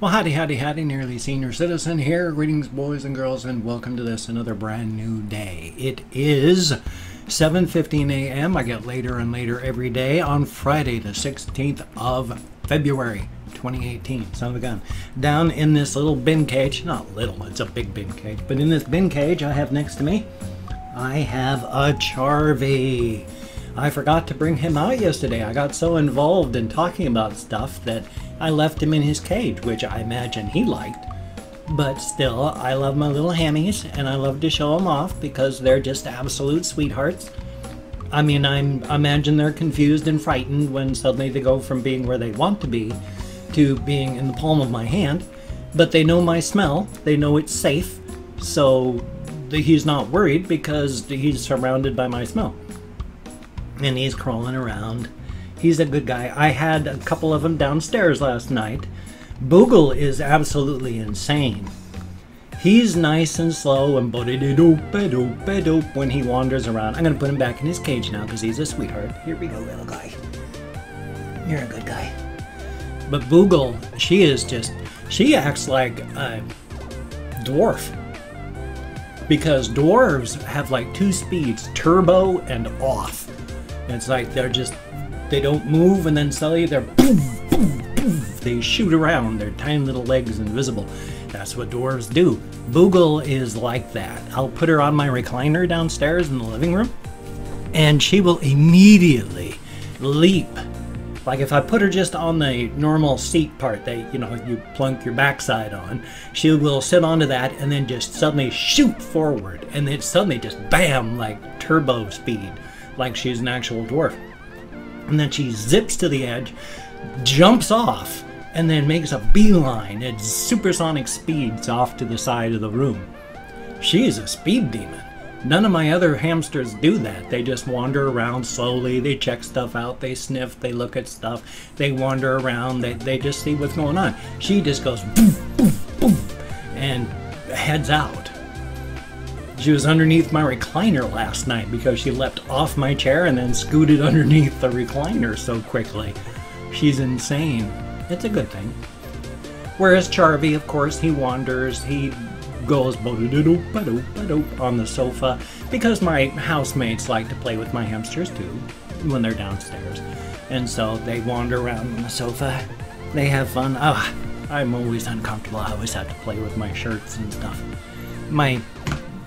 Well, howdy, howdy, howdy, nearly senior citizen here. Greetings, boys and girls, and welcome to this, another brand new day. It is 7:15 a.m. I get later and later every day on Friday, the 16th of February, 2018. Son of a gun. Down in this little bin cage, not little, it's a big bin cage, but in this bin cage I have next to me, I have a Charvy. I forgot to bring him out yesterday. I got so involved in talking about stuff that I left him in his cage, which I imagine he liked. But still, I love my little hammies, and I love to show them off because they're just absolute sweethearts. I mean, I imagine they're confused and frightened when suddenly they go from being where they want to be to being in the palm of my hand. But they know my smell. They know it's safe. So he's not worried because he's surrounded by my smell. And he's crawling around. He's a good guy. I had a couple of them downstairs last night. Boogle is absolutely insane. He's nice and slow and bo-de-de-doop-a-doop-a-doop when he wanders around. I'm going to put him back in his cage now because he's a sweetheart. Here we go, little guy. You're a good guy. But Boogle, she acts like a dwarf. Because dwarves have like two speeds, turbo and off. It's like they don't move and then suddenly they're poof, poof, poof. They shoot around, their tiny little legs invisible. That's what dwarves do. Boogle is like that. I'll put her on my recliner downstairs in the living room and she will immediately leap. Like if I put her just on the normal seat part that, you plunk your backside on, she will sit onto that and then just suddenly shoot forward and then suddenly just bam, like turbo speed, like she's an actual dwarf. And then she zips to the edge, jumps off, and then makes a beeline at supersonic speeds off to the side of the room. She's a speed demon. None of my other hamsters do that. They just wander around slowly. They check stuff out. They sniff. They look at stuff. They wander around. They just see what's going on. She just goes boom, boom, boom, and heads out. She was underneath my recliner last night because she leapt off my chair and then scooted underneath the recliner so quickly. She's insane. It's a good thing. Whereas Charvy, of course, he wanders. He goes bo-do-do-do-ba-do-ba-do on the sofa because my housemates like to play with my hamsters too when they're downstairs. And so they wander around on the sofa. They have fun. Oh, I'm always uncomfortable. I always have to play with my shirts and stuff. My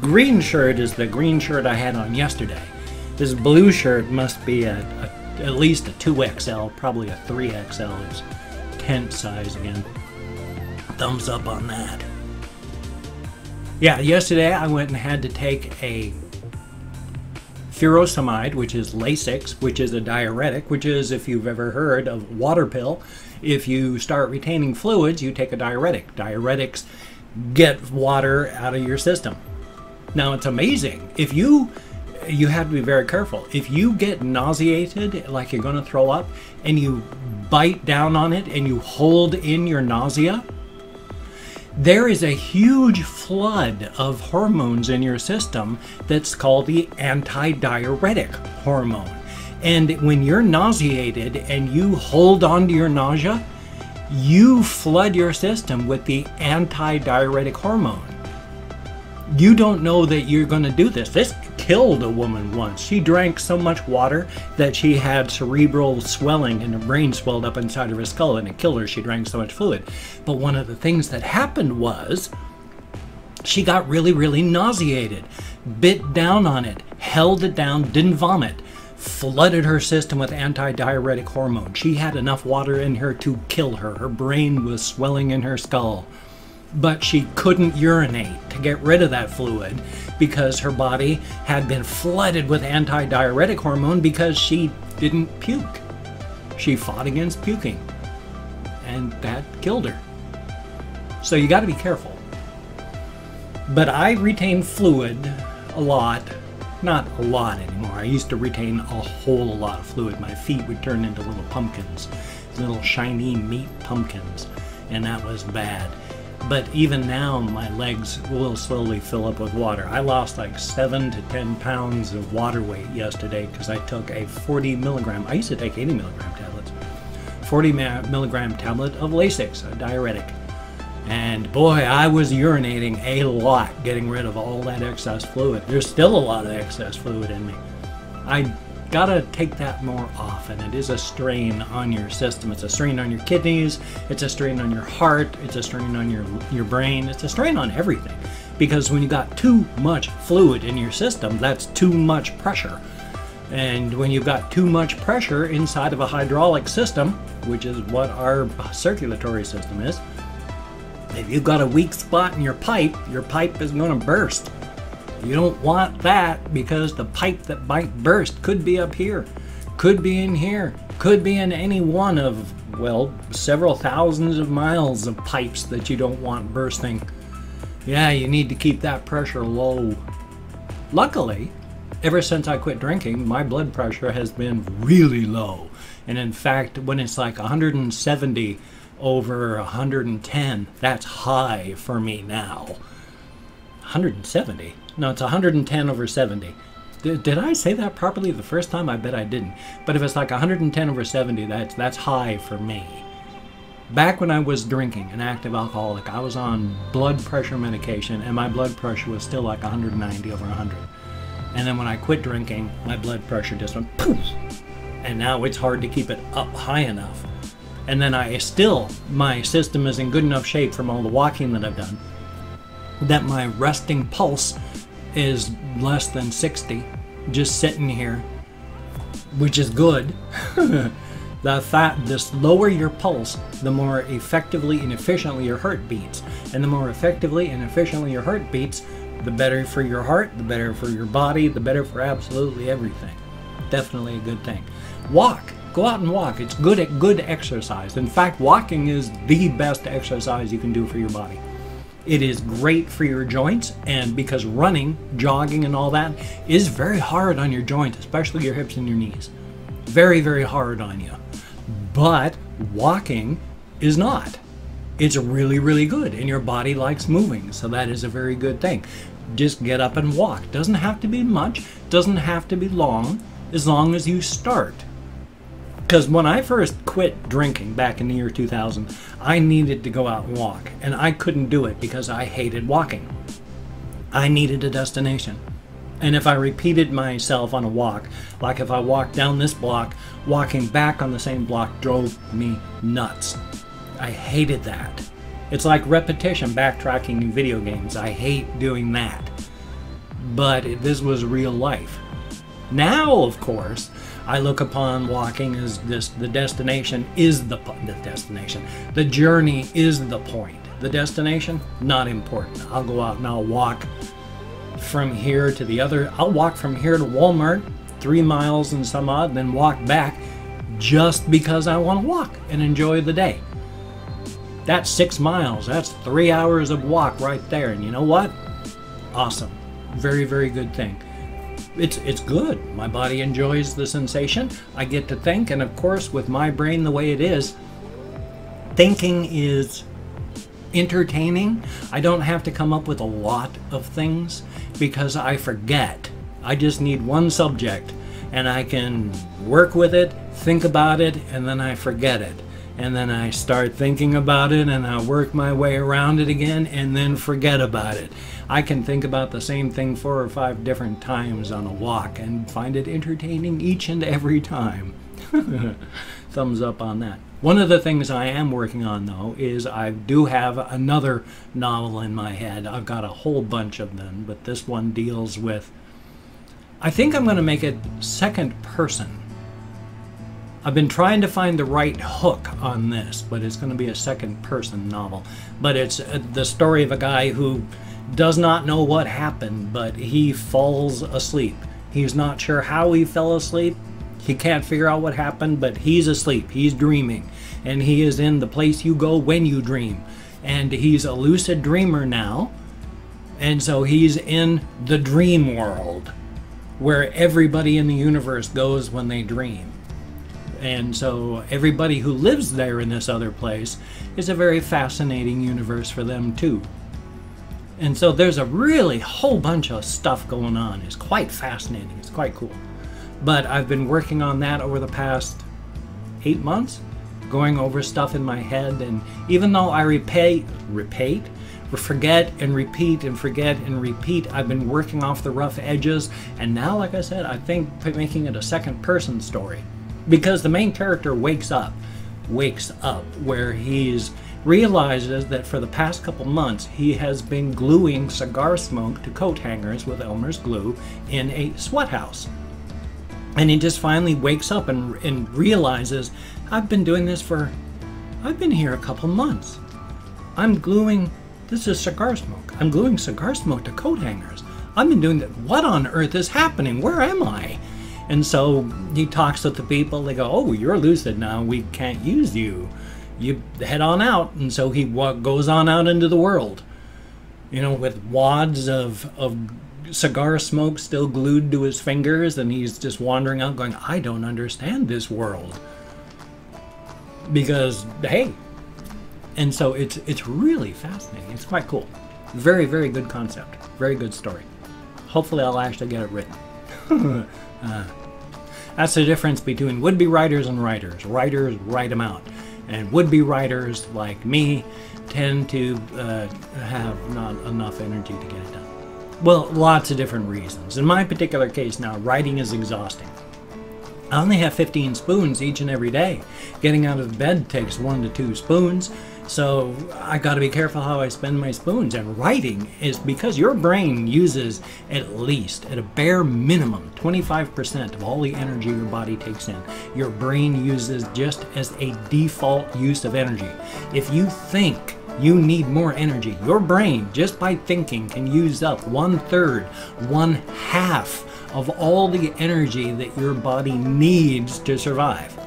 green shirt is the green shirt I had on yesterday. This blue shirt must be at least a 2XL, probably a 3XL. It's tent size again. Thumbs up on that. Yeah, yesterday I went and had to take a furosemide, which is Lasix, which is a diuretic, which is, if you've ever heard of water pill, if you start retaining fluids, you take a diuretic. Diuretics get water out of your system. Now it's amazing. If you have to be very careful. If you get nauseated, like you're going to throw up, and you bite down on it and you hold in your nausea, there is a huge flood of hormones in your system that's called the anti-diuretic hormone. And when you're nauseated and you hold on to your nausea, you flood your system with the anti-diuretic hormone. You don't know that you're going to do this. This killed a woman once. She drank so much water that she had cerebral swelling and her brain swelled up inside of her skull and it killed her. She drank so much fluid. But one of the things that happened was she got really, really nauseated, bit down on it, held it down, didn't vomit, flooded her system with anti-diuretic hormone. She had enough water in her to kill her. Her brain was swelling in her skull. But she couldn't urinate to get rid of that fluid because her body had been flooded with anti-diuretic hormone because she didn't puke. She fought against puking, and that killed her. So you got to be careful. But I retain fluid a lot. Not a lot anymore. I used to retain a whole lot of fluid. My feet would turn into little pumpkins, little shiny meat pumpkins, and that was bad. But even now, my legs will slowly fill up with water. I lost like 7 to 10 pounds of water weight yesterday because I took a 40 milligram, I used to take 80 milligram tablets, 40 milligram tablet of Lasix, a diuretic. And boy, I was urinating a lot, getting rid of all that excess fluid. There's still a lot of excess fluid in me. I gotta take that more often. It is a strain on your system. It's a strain on your kidneys. It's a strain on your heart. It's a strain on your brain. It's a strain on everything. Because when you got too much fluid in your system, that's too much pressure. And when you've got too much pressure inside of a hydraulic system, which is what our circulatory system is, if you've got a weak spot in your pipe is going to burst. You don't want that, because the pipe that might burst could be up here, could be in here, could be in any one of, well, several thousands of miles of pipes that you don't want bursting. Yeah, you need to keep that pressure low. Luckily, ever since I quit drinking, my blood pressure has been really low. And in fact, when it's like 170 over 110, that's high for me now. 170? No, it's 110 over 70. Did I say that properly the first time? I bet I didn't. But if it's like 110 over 70, that's high for me. Back when I was drinking, an active alcoholic, I was on blood pressure medication, and my blood pressure was still like 190 over 100. And then when I quit drinking, my blood pressure just went poof. And now it's hard to keep it up high enough. And then my system is in good enough shape from all the walking that I've done, that my resting pulse is less than 60, just sitting here, which is good. The lower your pulse, the more effectively and efficiently your heart beats. And the more effectively and efficiently your heart beats, the better for your heart, the better for your body, the better for absolutely everything. Definitely a good thing. Walk. Go out and walk. It's good exercise. In fact, walking is the best exercise you can do for your body. It is great for your joints, and because running, jogging, and all that is very hard on your joints, especially your hips and your knees. Very, very hard on you. But walking is not. It's really, really good, and your body likes moving, so that is a very good thing. Just get up and walk. Doesn't have to be much, doesn't have to be long as you start. Because when I first quit drinking back in the year 2000, I needed to go out and walk, and I couldn't do it because I hated walking. I needed a destination. And if I repeated myself on a walk, like if I walked down this block, walking back on the same block drove me nuts. I hated that. It's like repetition, backtracking in video games. I hate doing that. But this was real life. Now, of course, I look upon walking as the destination is the destination. The journey is the point. The destination, not important. I'll go out and I'll walk from here to the other. I'll walk from here to Walmart, 3 miles and some odd, then walk back just because I want to walk and enjoy the day. That's 6 miles. That's 3 hours of walk right there. And you know what? Awesome. Very, very good thing. It's good. My body enjoys the sensation. I get to think, and of course, with my brain the way it is, thinking is entertaining. I don't have to come up with a lot of things because I forget. I just need one subject, and I can work with it, think about it, and then I forget it. And then I start thinking about it, and I work my way around it again, and then forget about it. I can think about the same thing 4 or 5 different times on a walk and find it entertaining each and every time. Thumbs up on that. One of the things I am working on, though, is I do have another novel in my head. I've got a whole bunch of them, but this one deals with... I think I'm going to make it second person. I've been trying to find the right hook on this, but it's going to be a second-person novel. But it's the story of a guy who does not know what happened, but he falls asleep. He's not sure how he fell asleep. He can't figure out what happened, but he's asleep. He's dreaming, and he is in the place you go when you dream. And he's a lucid dreamer now, and so he's in the dream world, where everybody in the universe goes when they dream. And so everybody who lives there in this other place is a very fascinating universe for them too. And so there's a really whole bunch of stuff going on. It's quite fascinating. It's quite cool. But I've been working on that over the past 8 months. going over stuff in my head, and even though I forget and repeat and forget and repeat, I've been working off the rough edges, and now, like I said, I think making it a second person story, because the main character wakes up where he's realizes that for the past couple months he has been gluing cigar smoke to coat hangers with Elmer's glue in a sweat house. And he just finally wakes up and realizes, I've been doing this I've been here a couple months. This is cigar smoke. I'm gluing cigar smoke to coat hangers. I've been doing that. What on earth is happening? Where am I? And so he talks with the people. They go, oh, you're lucid now. We can't use you. You head on out. And so he goes on out into the world, with wads of cigar smoke still glued to his fingers, and he's just wandering out going, I don't understand this world. Because, hey. And so it's really fascinating. It's quite cool. Very, very good concept. Very good story. Hopefully I'll actually get it written. That's the difference between would-be writers and writers. Writers write them out. And would-be writers, like me, tend to have not enough energy to get it done. Well, lots of different reasons. In my particular case now, writing is exhausting. I only have 15 spoons each and every day. Getting out of bed takes 1 to 2 spoons. So I got to be careful how I spend my spoons. And writing is because your brain uses at least, at a bare minimum, 25% of all the energy your body takes in. Your brain uses just as a default use of energy. If you think you need more energy, your brain, just by thinking, can use up 1/3, 1/2 of all the energy that your body needs to survive.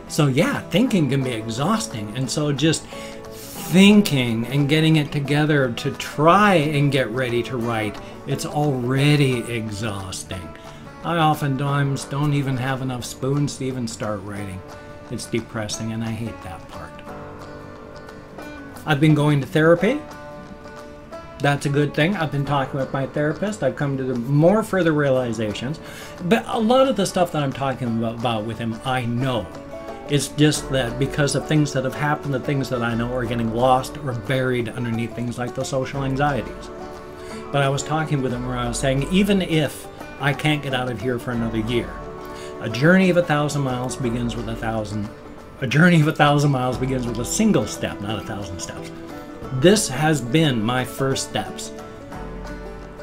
So yeah, thinking can be exhausting, and so just thinking and getting it together to try and get ready to write, it's already exhausting. I oftentimes don't even have enough spoons to even start writing. It's depressing, and I hate that part. I've been going to therapy. That's a good thing. I've been talking with my therapist. I've come to more further realizations. But a lot of the stuff that I'm talking about with him, I know. It's just that because of things that have happened, the things that I know are getting lost or buried underneath things like the social anxieties. But I was talking with him where I was saying, even if I can't get out of here for another year, a journey of 1,000 miles begins with a journey of 1,000 miles begins with a single step, not 1,000 steps. This has been my first steps.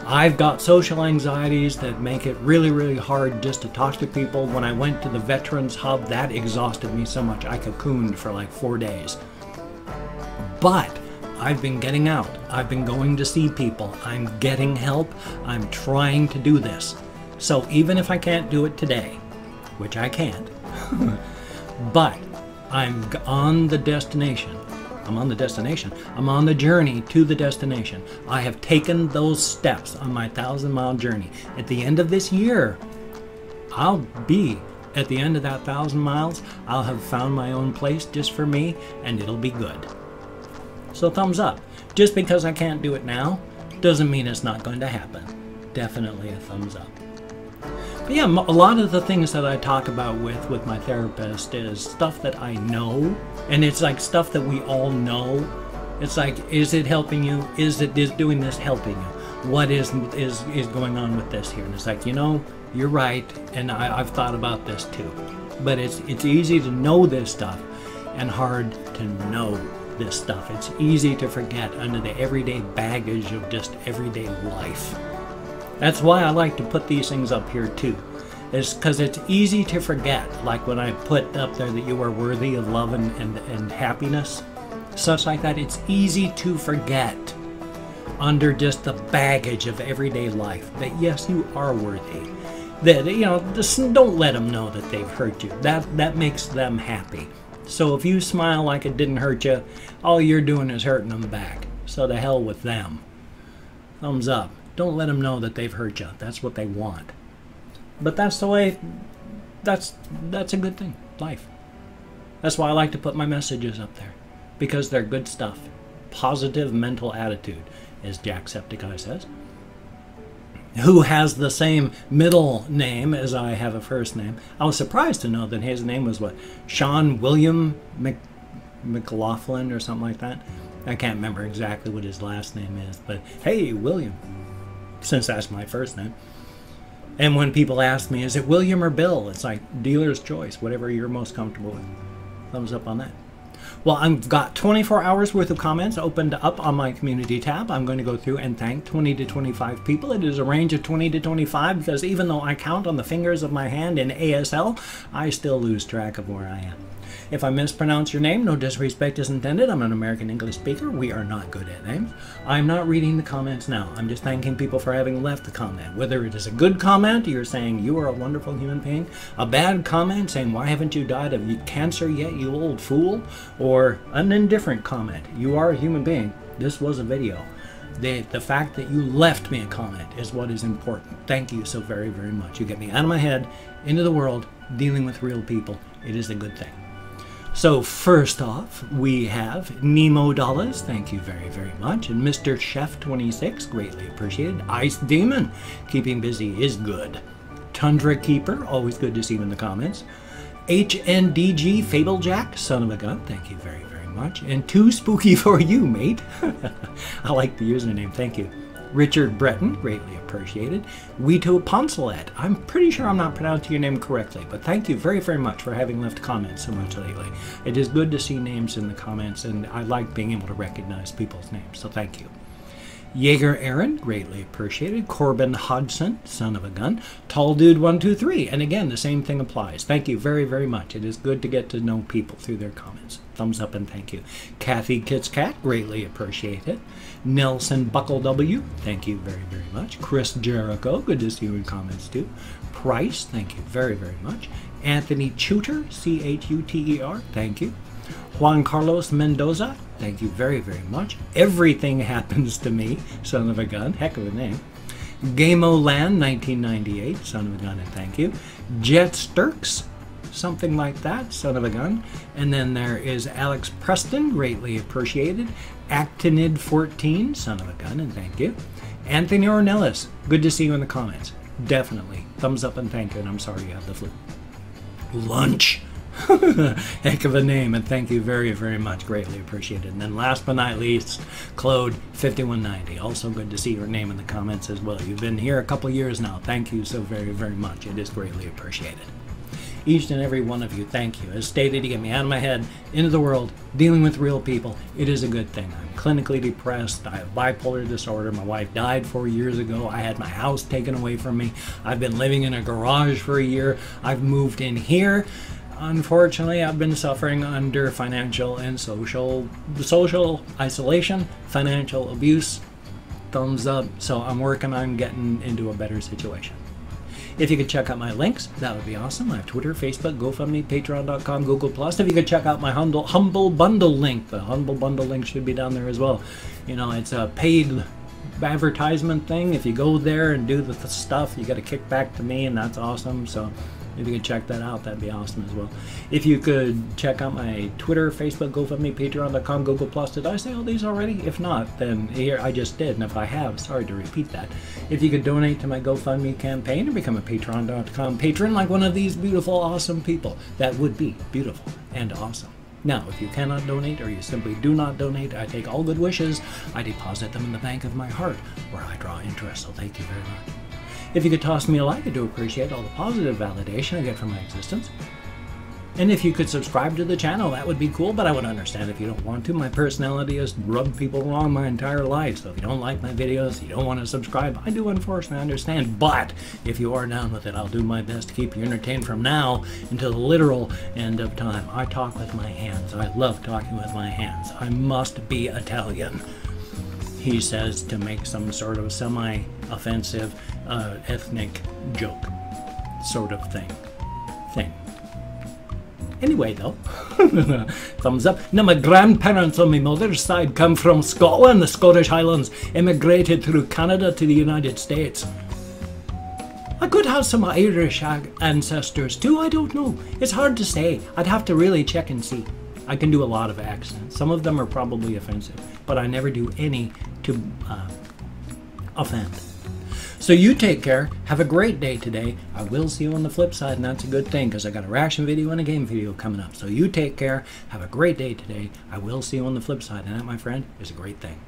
I've got social anxieties that make it really, really hard just to talk to people. When I went to the Veterans Hub, that exhausted me so much. I cocooned for like 4 days. But I've been getting out. I've been going to see people. I'm getting help. I'm trying to do this. So even if I can't do it today, which I can't, but I'm on the destination. I'm on the destination. I'm on the journey to the destination. I have taken those steps on my 1,000-mile journey. At the end of this year, I'll be at the end of that 1,000 miles. I'll have found my own place just for me, and it'll be good. So thumbs up. Just because I can't do it now doesn't mean it's not going to happen. Definitely a thumbs up. But yeah, a lot of the things that I talk about with my therapist is stuff that I know, and it's like stuff that we all know. It's like, is it helping you? Is doing this helping you? What is going on with this here? And it's like, you're right, and I've thought about this too. But it's easy to know this stuff and hard to know this stuff. It's easy to forget under the everyday baggage of just everyday life. That's why I like to put these things up here too. It's because it's easy to forget, like when I put up there that you are worthy of love and happiness, such like that. It's easy to forget under just the baggage of everyday life that yes, you are worthy. That, just don't let them know that they've hurt you. That makes them happy. So if you smile like it didn't hurt you, all you're doing is hurting them back. So to hell with them. Thumbs up. Don't let them know that they've hurt you. That's what they want. But that's the way, that's a good thing, life. That's why I like to put my messages up there, because they're good stuff. Positive mental attitude, as Jacksepticeye says. who has the same middle name as I have a first name. I was surprised to know that his name was what? Sean William McLaughlin or something like that. I can't remember exactly what his last name is, but hey, William, since that's my first name. And when people ask me, is it William or Bill? It's like dealer's choice, whatever you're most comfortable with. Thumbs up on that. Well, I've got 24 hours worth of comments opened up on my community tab. I'm going to go through and thank 20 to 25 people. It is a range of 20 to 25 because even though I count on the fingers of my hand in ASL, I still lose track of where I am. If I mispronounce your name, no disrespect is intended. I'm an American English speaker. We are not good at names. I'm not reading the comments now. I'm just thanking people for having left the comment. Whether it is a good comment, you're saying you are a wonderful human being, a bad comment saying why haven't you died of cancer yet, you old fool, or an indifferent comment, you are a human being. This was a video. The fact that you left me a comment is what is important. Thank you so very, very much. You get me out of my head, into the world, dealing with real people. It is a good thing. So first off, we have Nemo Dollars, thank you very, very much. And Mr. Chef 26, greatly appreciated. Ice Demon, keeping busy is good. Tundra Keeper, always good to see you in the comments. HNDG Fablejack, son of a gun, thank you very, very much. And Too Spooky for you, mate. I like the username, thank you. Richard Breton, greatly appreciated. Wito Poncelet, I'm pretty sure I'm not pronouncing your name correctly, but thank you very, very much for having left comments so much lately. It is good to see names in the comments, and I like being able to recognize people's names, so thank you. Jaeger Aaron, greatly appreciated. Corbin Hodgson, son of a gun. Tall Dude 123, and again, the same thing applies. Thank you very, very much. It is good to get to know people through their comments. Thumbs up and thank you. Kathy Kitscat, greatly appreciated. Nelson Buckle W, thank you very, very much. Chris Jericho, good to see you in comments too. Price, thank you very, very much. Anthony Chuter, C-H-U-T-E-R, thank you. Juan Carlos Mendoza, thank you very, very much. Everything Happens to Me, son of a gun, heck of a name. Gameo Land 1998, son of a gun, and thank you. Jet Sturks, something like that, son of a gun. And then there is Alex Preston, greatly appreciated. Actinid 14, son of a gun, and thank you. Anthony Ornelas, good to see you in the comments. Definitely. Thumbs up and thank you, and I'm sorry you have the flu. Lunch. Heck of a name, and thank you very, very much. Greatly appreciated. And then last but not least, Claude 5190. Also good to see your name in the comments as well. You've been here a couple years now. Thank you so very, very much. It is greatly appreciated. Each and every one of you, thank you. As stated, you get me out of my head, into the world, dealing with real people. It is a good thing. I'm clinically depressed. I have bipolar disorder. My wife died 4 years ago. I had my house taken away from me. I've been living in a garage for a year. I've moved in here. Unfortunately, I've been suffering under financial and social isolation, financial abuse. Thumbs up. So I'm working on getting into a better situation. If you could check out my links, that would be awesome. I have Twitter, Facebook, GoFundMe, Patreon.com, Google+. If you could check out my Humble Bundle link, the Humble Bundle link should be down there as well. You know, it's a paid advertisement thing. If you go there and do the stuff, you get a kickback to me, and that's awesome. So if you could check that out, that'd be awesome as well. If you could check out my Twitter, Facebook, GoFundMe, Patreon.com, Google+. Did I say all these already? If not, then here I just did. And if I have, sorry to repeat that. If you could donate to my GoFundMe campaign and become a Patreon.com patron like one of these beautiful, awesome people, that would be beautiful and awesome. Now, if you cannot donate or you simply do not donate, I take all good wishes. I deposit them in the bank of my heart where I draw interest. So thank you very much. If you could toss me a like, I do appreciate all the positive validation I get from my existence. And if you could subscribe to the channel, that would be cool, but I would understand if you don't want to. My personality has rubbed people wrong my entire life, so if you don't like my videos, you don't want to subscribe, I do unfortunately understand. But if you are down with it, I'll do my best to keep you entertained from now until the literal end of time. I talk with my hands. I love talking with my hands. I must be Italian, he says, to make some sort of semi-offensive ethnic joke sort of thing. Anyway, though, thumbs up. Now, my grandparents on my mother's side come from Scotland, the Scottish Highlands, immigrated through Canada to the United States. I could have some Irish ancestors too, I don't know. It's hard to say. I'd have to really check and see. I can do a lot of accents. Some of them are probably offensive, but I never do any to offend. So you take care. Have a great day today. I will see you on the flip side, and that's a good thing because I got a reaction video and a game video coming up. So you take care. Have a great day today. I will see you on the flip side, and that, my friend, is a great thing.